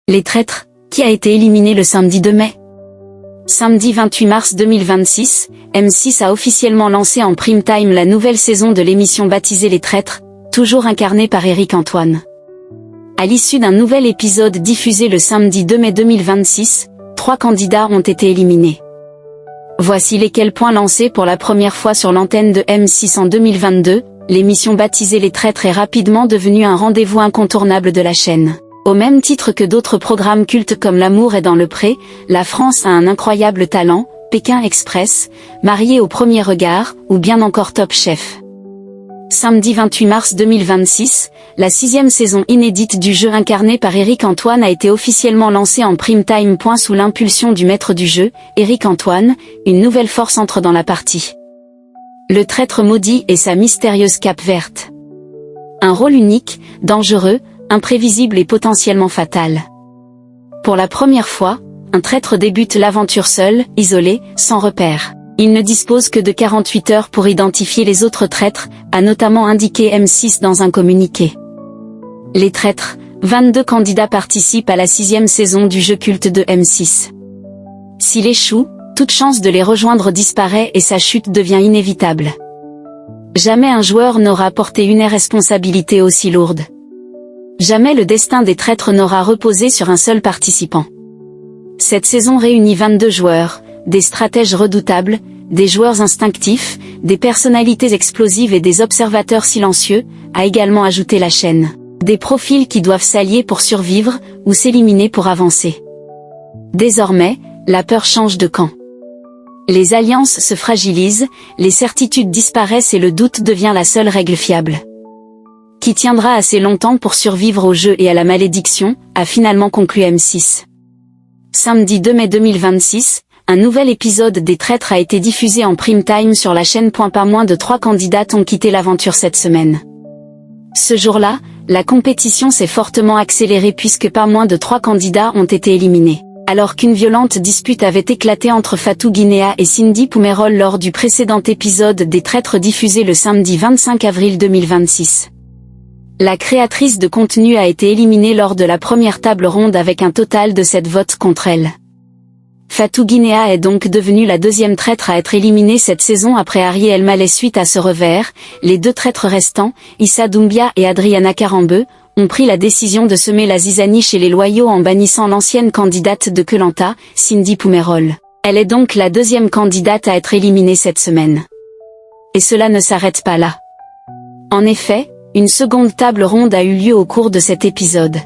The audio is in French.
Les traîtres, qui a été éliminé le samedi 2 mai. Samedi 28 mars 2026, M6 a officiellement lancé en prime time la nouvelle saison de l'émission baptisée Les Traîtres, toujours incarnée par Éric Antoine. À l'issue d'un nouvel épisode diffusé le samedi 2 mai 2026, 3 candidats ont été éliminés. Voici lesquels points lancés pour la première fois sur l'antenne de M6 en 2022, l'émission baptisée Les Traîtres est rapidement devenue un rendez-vous incontournable de la chaîne. Au même titre que d'autres programmes cultes comme L'amour est dans le pré, La France a un incroyable talent, Pékin Express, Marié au premier regard, ou bien encore Top Chef. Samedi 28 mars 2026, la 6e saison inédite du jeu incarné par Éric Antoine a été officiellement lancée en prime time. Sous l'impulsion du maître du jeu, Éric Antoine, une nouvelle force entre dans la partie. Le traître maudit et sa mystérieuse cape verte. Un rôle unique, dangereux, imprévisible et potentiellement fatal. Pour la première fois, un traître débute l'aventure seul, isolé, sans repère. Il ne dispose que de 48 heures pour identifier les autres traîtres, a notamment indiqué M6 dans un communiqué. Les traîtres, 22 candidats participent à la 6e saison du jeu culte de M6. S'il échoue, toute chance de les rejoindre disparaît et sa chute devient inévitable. Jamais un joueur n'aura porté une responsabilité aussi lourde. Jamais le destin des traîtres n'aura reposé sur un seul participant. Cette saison réunit 22 joueurs, des stratèges redoutables, des joueurs instinctifs, des personnalités explosives et des observateurs silencieux, a également ajouté la chaîne. Des profils qui doivent s'allier pour survivre, ou s'éliminer pour avancer. Désormais, la peur change de camp. Les alliances se fragilisent, les certitudes disparaissent et le doute devient la seule règle fiable. Qui tiendra assez longtemps pour survivre au jeu et à la malédiction, a finalement conclu M6. Samedi 2 mai 2026, un nouvel épisode des Traîtres a été diffusé en prime time sur la chaîne. Pas moins de 3 candidates ont quitté l'aventure cette semaine. Ce jour-là, la compétition s'est fortement accélérée puisque pas moins de 3 candidats ont été éliminés. Alors qu'une violente dispute avait éclaté entre Fatou Guinéa et Cindy Poumerol lors du précédent épisode des Traîtres diffusé le samedi 25 avril 2026. La créatrice de contenu a été éliminée lors de la première table ronde avec un total de 7 votes contre elle. Fatou Guinéa est donc devenue la 2e traître à être éliminée cette saison après Arié El Maleh suite à ce revers. Les 2 traîtres restants, Issa Doumbia et Adriana Karambeu, ont pris la décision de semer la zizanie chez les loyaux en bannissant l'ancienne candidate de Koh Lanta, Cindy Poumerol. Elle est donc la 2e candidate à être éliminée cette semaine. Et cela ne s'arrête pas là. En effet, une seconde table ronde a eu lieu au cours de cet épisode.